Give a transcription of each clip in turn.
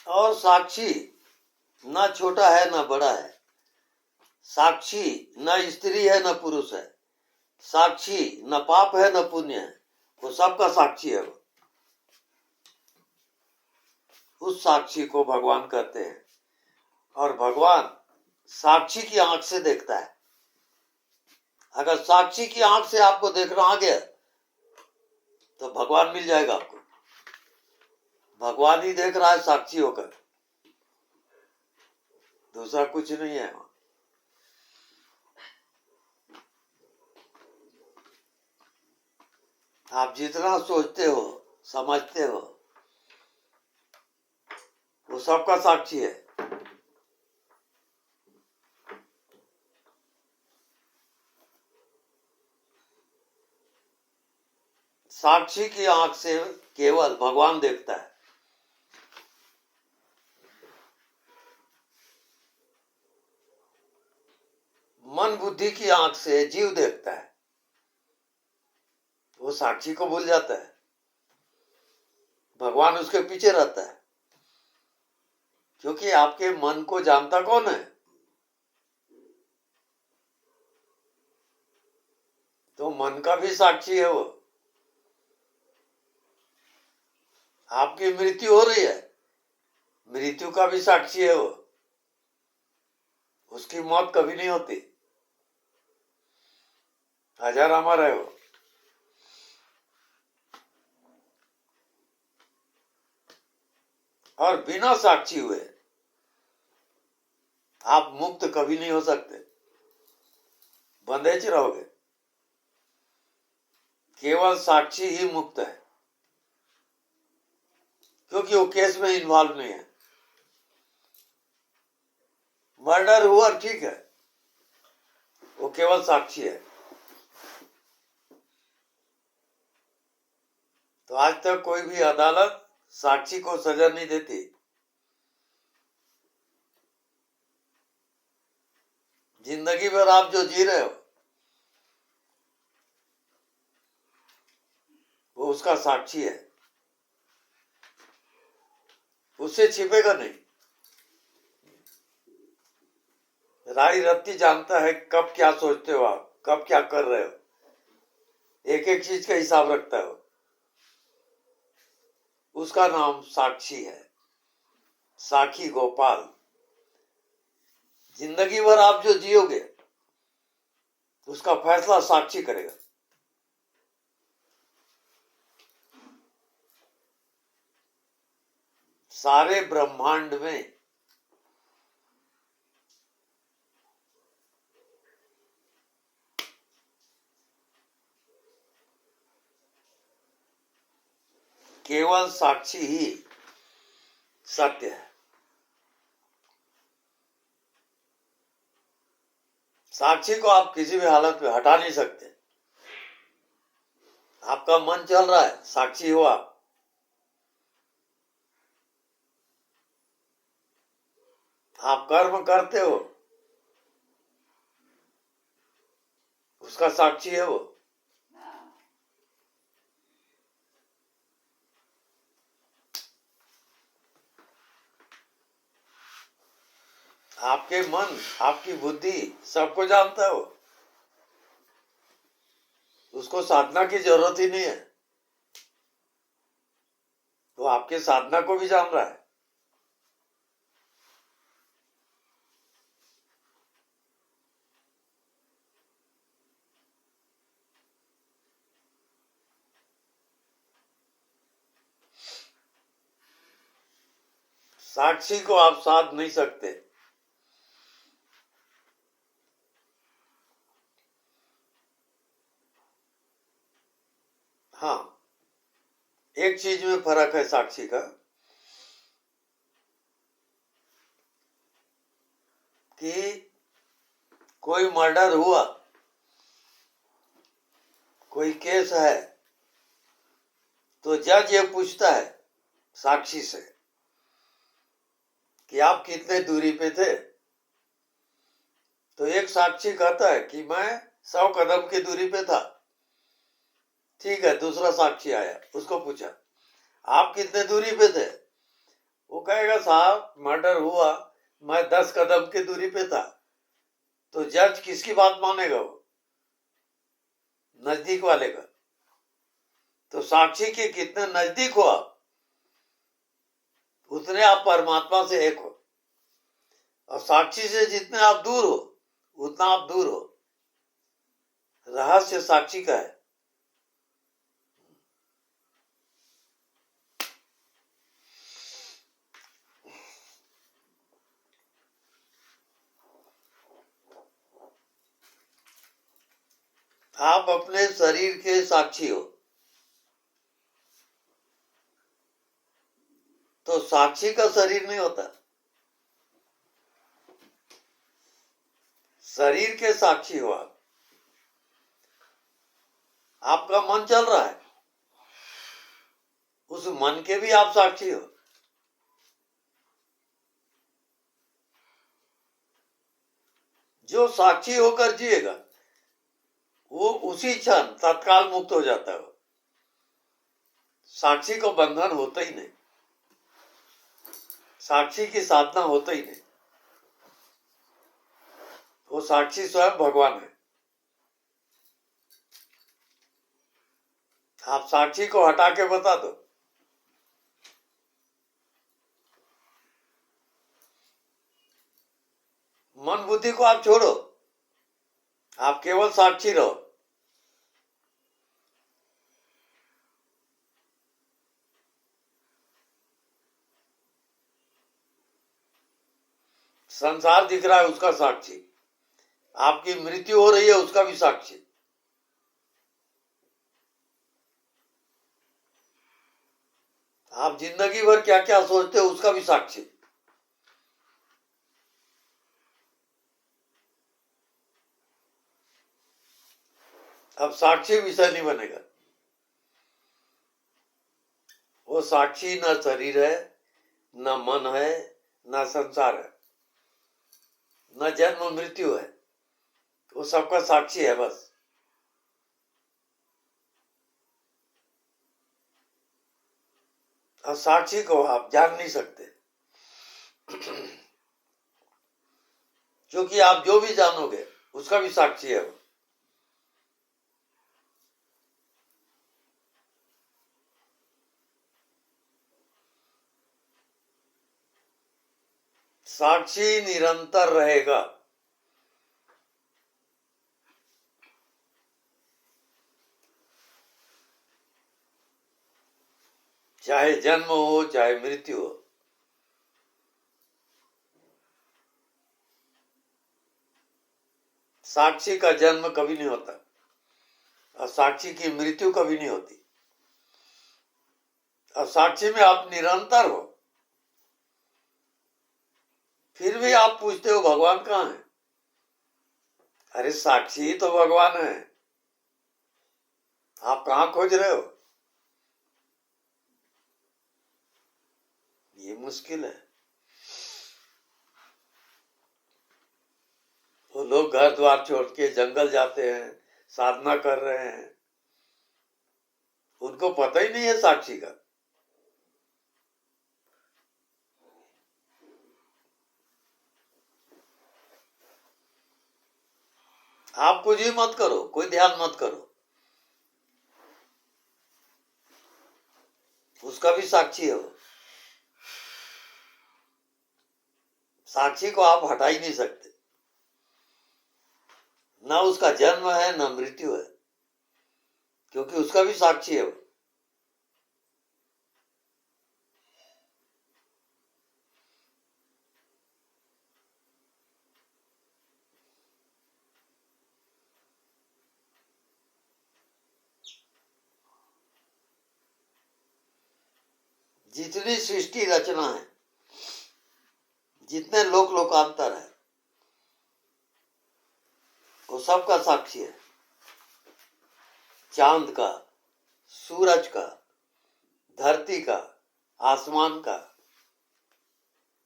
और साक्षी ना छोटा है ना बड़ा है, साक्षी न स्त्री है न पुरुष है, साक्षी न पाप है न पुण्य है, वो सबका साक्षी है। वो उस साक्षी को भगवान कहते हैं। और भगवान साक्षी की आंख से देखता है। अगर साक्षी की आंख से आपको देखना आ गया तो भगवान मिल जाएगा आपको। भगवान ही देख रहा है साक्षी होकर, दूसरा कुछ नहीं है। आप जितना सोचते हो समझते हो वो सबका साक्षी है। साक्षी की आंख से केवल भगवान देखता है। मन बुद्धि की आंख से जीव देखता है, वो साक्षी को भूल जाता है। भगवान उसके पीछे रहता है, क्योंकि आपके मन को जानता कौन है? तो मन का भी साक्षी है वो। आपकी मृत्यु हो रही है, मृत्यु का भी साक्षी है वो। उसकी मौत कभी नहीं होती, हजार अमर है वो। और बिना साक्षी हुए आप मुक्त कभी नहीं हो सकते, बंधेज रहोगे। केवल साक्षी ही मुक्त है, क्योंकि वो केस में इन्वॉल्व नहीं है। मर्डर हुआ ठीक है, वो केवल साक्षी है। तो आज तक कोई भी अदालत साक्षी को सजा नहीं देती। जिंदगी भर आप जो जी रहे हो वो उसका साक्षी है, उससे छिपेगा नहीं। राई रत्ती जानता है कब क्या सोचते हो आप, कब क्या कर रहे हो, एक एक चीज का हिसाब रखता है। उसका नाम साक्षी है, साखी गोपाल। जिंदगी भर आप जो जियोगे उसका फैसला साक्षी करेगा। सारे ब्रह्मांड में केवल साक्षी ही सत्य है। साक्षी को आप किसी भी हालत में हटा नहीं सकते। आपका मन चल रहा है, साक्षी हो आप। आप कर्म करते हो, उसका साक्षी है वो। आपके मन, आपकी बुद्धि सबको जानता है वो। उसको साधना की जरूरत ही नहीं है, वो आपके साधना को भी जान रहा है। साक्षी को आप साध नहीं सकते। हाँ, एक चीज में फर्क है साक्षी का, कि कोई मर्डर हुआ, कोई केस है, तो जज ये पूछता है साक्षी से कि आप कितने दूरी पे थे। तो एक साक्षी कहता है कि मैं 100 कदम की दूरी पे था। ठीक है, दूसरा साक्षी आया, उसको पूछा आप कितने दूरी पे थे। वो कहेगा साहब मर्डर हुआ, मैं 10 कदम की दूरी पे था, तो जज किसकी बात मानेगा? वो नजदीक वाले का। तो साक्षी के कितने नजदीक हो आप, उतने आप परमात्मा से एक हो, और साक्षी से जितने आप दूर हो उतना आप दूर हो। रहस्य साक्षी का है। आप अपने शरीर के साक्षी हो, तो साक्षी का शरीर नहीं होता, शरीर के साक्षी हो आप। आपका मन चल रहा है, उस मन के भी आप साक्षी हो। जो साक्षी होकर जिएगा वो उसी क्षण तत्काल मुक्त हो जाता है। साक्षी को बंधन होता ही नहीं, साक्षी की साधना होता ही नहीं। वो साक्षी स्वयं भगवान है। आप साक्षी को हटा के बता दो, मन बुद्धि को आप छोड़ो, आप केवल साक्षी रहो। संसार दिख रहा है उसका साक्षी, आपकी मृत्यु हो रही है उसका भी साक्षी, आप जिंदगी भर क्या क्या सोचते हो उसका भी साक्षी। अब साक्षी विषय नहीं बनेगा। वो साक्षी न शरीर है, न मन है, न संसार है, न जन्म मृत्यु है। वो सबका साक्षी है बस। और साक्षी को आप जान नहीं सकते, क्योंकि आप जो भी जानोगे उसका भी साक्षी है वो। साक्षी निरंतर रहेगा। चाहे जन्म हो चाहे मृत्यु हो। साक्षी का जन्म कभी नहीं होता और साक्षी की मृत्यु कभी नहीं होती। और साक्षी में आप निरंतर हो। फिर भी आप पूछते हो भगवान कहाँ है? अरे साक्षी ही तो भगवान है, आप कहाँ खोज रहे हो? ये मुश्किल है। वो लोग घर द्वार छोड़ के जंगल जाते हैं, साधना कर रहे हैं, उनको पता ही नहीं है साक्षी का। आप कुछ ही मत करो, कोई ध्यान मत करो, उसका भी साक्षी है वो। साक्षी को आप हटा ही नहीं सकते। ना उसका जन्म है ना मृत्यु है, क्योंकि उसका भी साक्षी है वो। जितनी सृष्टि रचना है, जितने लोक लोकांतर है, वो सबका साक्षी है। चांद का, सूरज का, धरती का, आसमान का,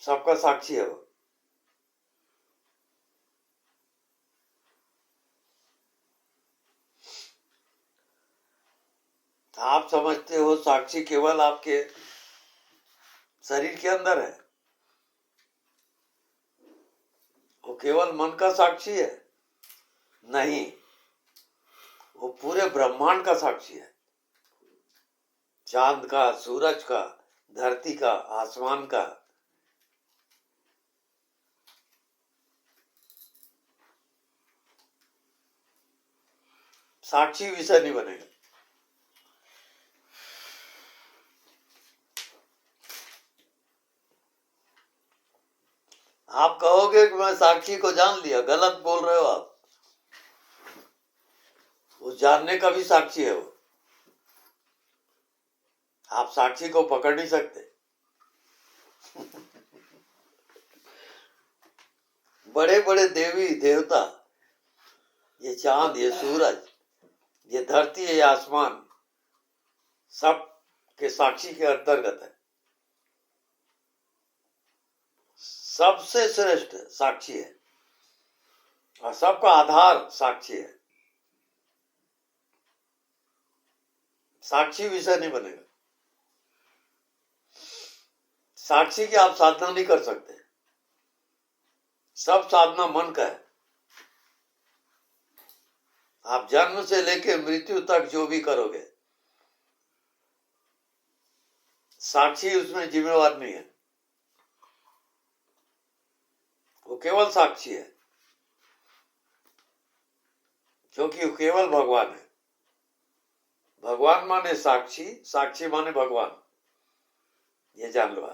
सबका साक्षी है वो। आप समझते हो साक्षी केवल आपके शरीर के अंदर है, वो केवल मन का साक्षी है? नहीं, वो पूरे ब्रह्मांड का साक्षी है। चांद का, सूरज का, धरती का, आसमान का। साक्षी विषय नहीं बनेगा। आप कहोगे कि मैं साक्षी को जान लिया, गलत बोल रहे हो आप। वो जानने का भी साक्षी है वो। आप साक्षी को पकड़ नहीं सकते। बड़े बड़े देवी देवता, ये चांद, ये सूरज, ये धरती, ये आसमान, सब के साक्षी के अंतर्गत है। सबसे श्रेष्ठ साक्षी है और सबका आधार साक्षी है। साक्षी विषय नहीं बनेगा। साक्षी की आप साधना नहीं कर सकते। सब साधना मन का है। आप जन्म से लेके मृत्यु तक जो भी करोगे, साक्षी उसमें जिम्मेवार नहीं है। वो केवल साक्षी है, क्योंकि वो केवल भगवान है। भगवान माने साक्षी, साक्षी माने भगवान। ये जान लो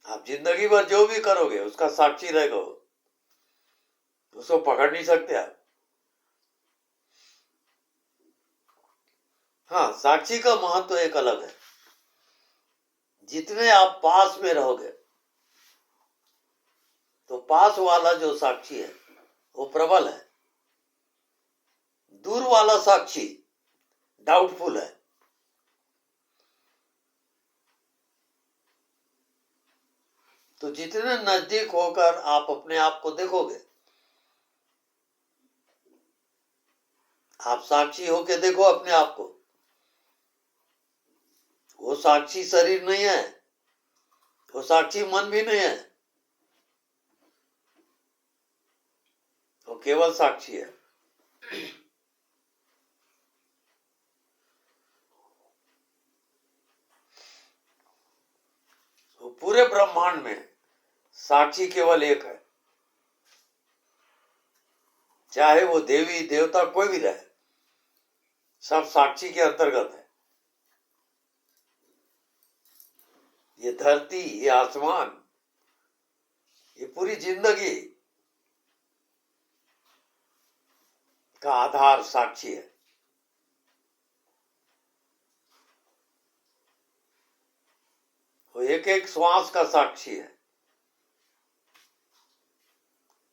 आप जिंदगी भर जो भी करोगे उसका साक्षी रहेगा। उसको पकड़ नहीं सकते आप। हाँ, साक्षी का महत्व एक अलग है। जितने आप पास में रहोगे, तो पास वाला जो साक्षी है वो प्रबल है। दूर वाला साक्षी डाउटफुल है। तो जितने नजदीक होकर आप अपने आप को देखोगे, आप साक्षी होके देखो अपने आप को। वो साक्षी शरीर नहीं है, वो साक्षी मन भी नहीं है, वो केवल साक्षी है। तो पूरे ब्रह्मांड में साक्षी केवल एक है। चाहे वो देवी देवता कोई भी रहे, सब साक्षी के अंतर्गत है। ये धरती, ये आसमान, ये पूरी जिंदगी का आधार साक्षी है। वो एक एक श्वास का साक्षी है।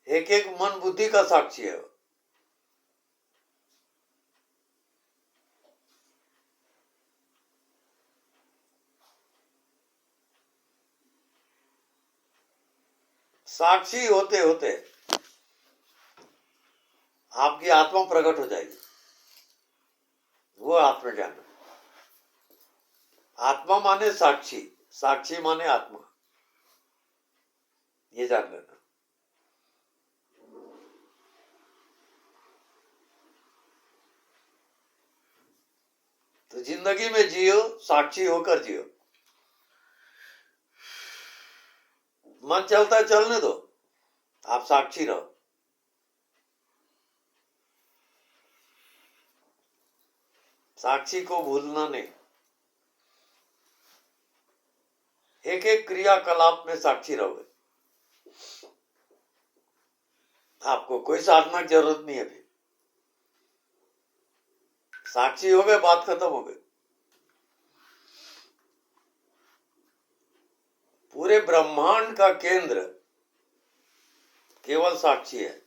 एक एक मन बुद्धि का साक्षी है। साक्षी होते होते आपकी आत्मा प्रकट हो जाएगी। वो आत्मज्ञान। आत्मा माने साक्षी, साक्षी माने आत्मा। ये जान लेना। तो जिंदगी में जियो, साक्षी होकर जियो। मन चलता है, चलने दो, आप साक्षी रहो। साक्षी को भूलना नहीं। एक एक क्रियाकलाप में साक्षी रहोगे। आपको कोई साधना की जरूरत नहीं है। अभी साक्षी हो गए, बात खत्म हो गई। पूरे ब्रह्मांड का केंद्र केवल साक्षी है।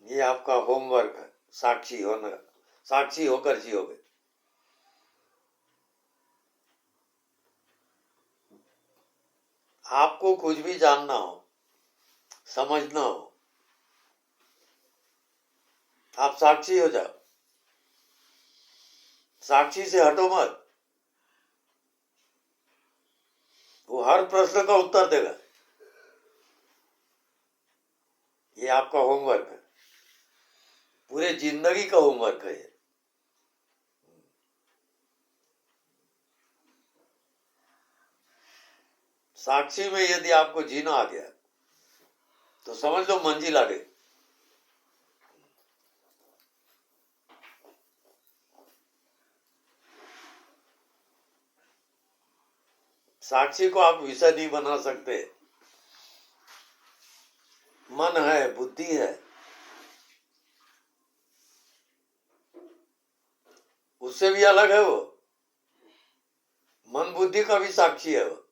ये आपका होमवर्क है, साक्षी होना, साक्षी होकर जियोगे। आपको कुछ भी जानना हो, समझना हो, आप साक्षी हो जाओ, साक्षी से हटो मत। वो हर प्रश्न का उत्तर देगा। ये आपका होमवर्क है, पूरे जिंदगी का होमवर्क है। साक्षी में यदि आपको जीना आ गया तो समझ लो मंजिल आ गई। साक्षी को आप विषय नहीं बना सकते। मन है, बुद्धि है, उससे भी अलग है वो। मन बुद्धि का भी साक्षी है वो।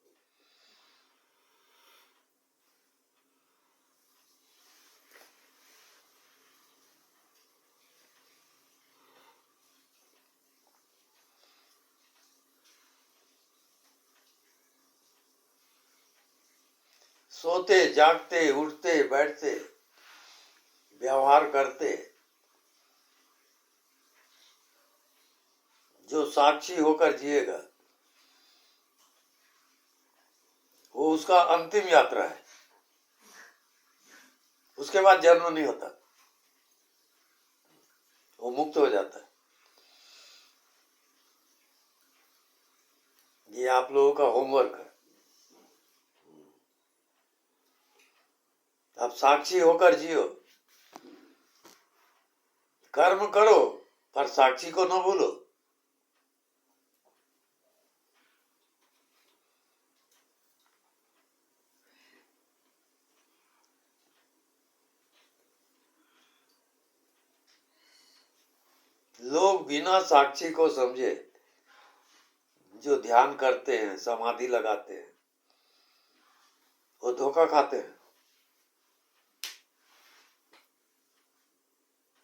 सोते जागते उठते बैठते व्यवहार करते जो साक्षी होकर जिएगा वो उसका अंतिम यात्रा है। उसके बाद जन्म नहीं होता, वो मुक्त हो जाता है। ये आप लोगों का होमवर्क है। आप साक्षी होकर जियो, कर्म करो पर साक्षी को न भूलो। लोग बिना साक्षी को समझे जो ध्यान करते हैं, समाधि लगाते हैं, वो धोखा खाते हैं,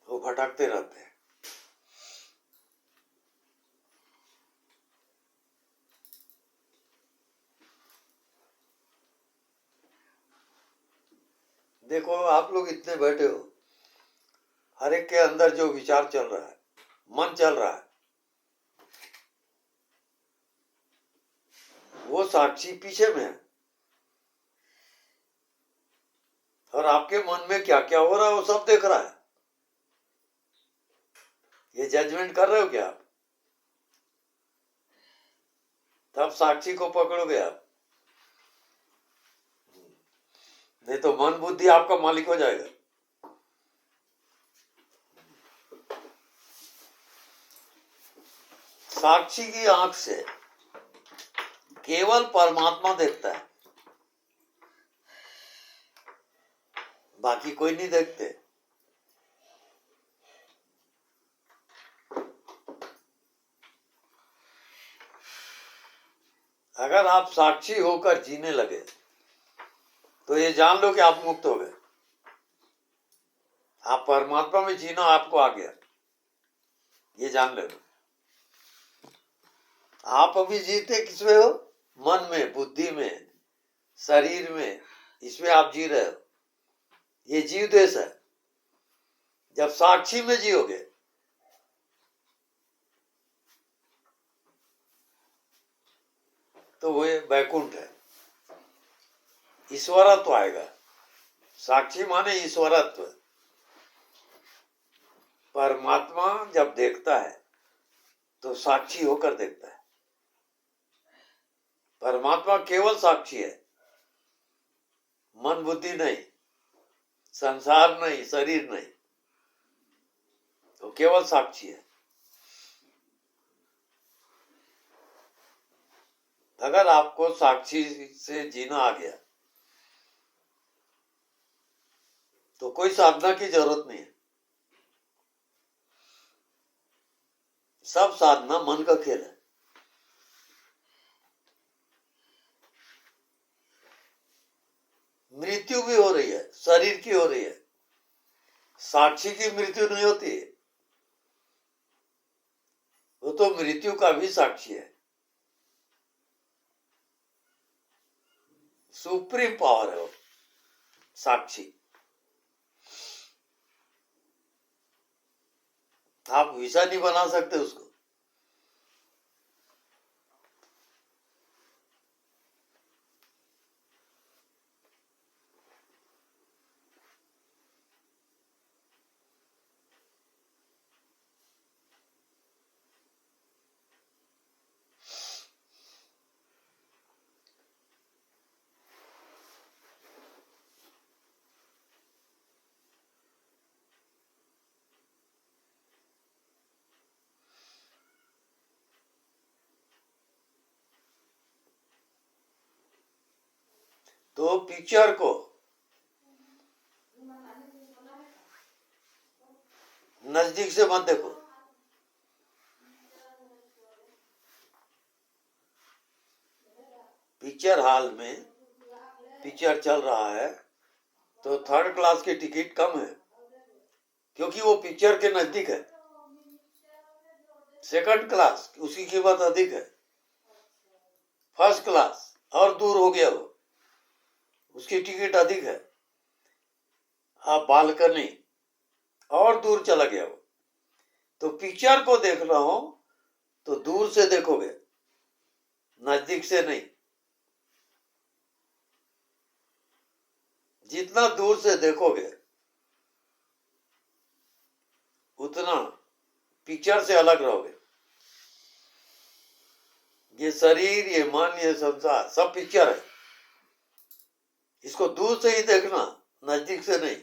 वो भटकते रहते हैं। देखो आप लोग इतने बैठे हो, हर एक के अंदर जो विचार चल रहा है, मन चल रहा है, वो साक्षी पीछे में है। और आपके मन में क्या क्या हो रहा है वो सब देख रहा है। ये जजमेंट कर रहे हो क्या आप? तब साक्षी को पकड़ोगे आप, नहीं तो मन बुद्धि आपका मालिक हो जाएगा। साक्षी की आंख से केवल परमात्मा देखता है, बाकी कोई नहीं देखते। अगर आप साक्षी होकर जीने लगे तो ये जान लो कि आप मुक्त हो गए। आप परमात्मा में जीना आपको आ गया, ये जान लेना। आप अभी जीते किसमें हो? मन में, बुद्धि में, शरीर में, इसमें आप जी रहे हो। ये जीव देश है। जब साक्षी में जियोगे तो वो वैकुंठ है, ईश्वरत्व आएगा। साक्षी माने ईश्वरत्व। परमात्मा जब देखता है तो साक्षी होकर देखता है। परमात्मा केवल साक्षी है, मन बुद्धि नहीं, संसार नहीं, शरीर नहीं, तो केवल साक्षी है। अगर आपको साक्षी से जीना आ गया तो कोई साधना की जरूरत नहीं है। सब साधना मन का खेल है। मृत्यु भी हो रही है, शरीर की हो रही है, साक्षी की मृत्यु नहीं होती। वो तो मृत्यु का भी साक्षी है। सुप्रीम पावर है वो साक्षी। आप वीजा नहीं बना सकते उसको। तो पिक्चर को नजदीक से मत देखो। पिक्चर हॉल में पिक्चर चल रहा है तो थर्ड क्लास की टिकट कम है, क्योंकि वो पिक्चर के नजदीक है। सेकंड क्लास उसकी कीमत अधिक है। फर्स्ट क्लास और दूर हो गया वो, उसकी टिकट अधिक है। आप बालकनी और दूर चला गया वो। तो पिक्चर को देख रहा हूं तो दूर से देखोगे, नजदीक से नहीं। जितना दूर से देखोगे उतना पिक्चर से अलग रहोगे। ये शरीर, ये मन, ये संसार सब पिक्चर है। इसको दूर से ही देखना, नजदीक से नहीं।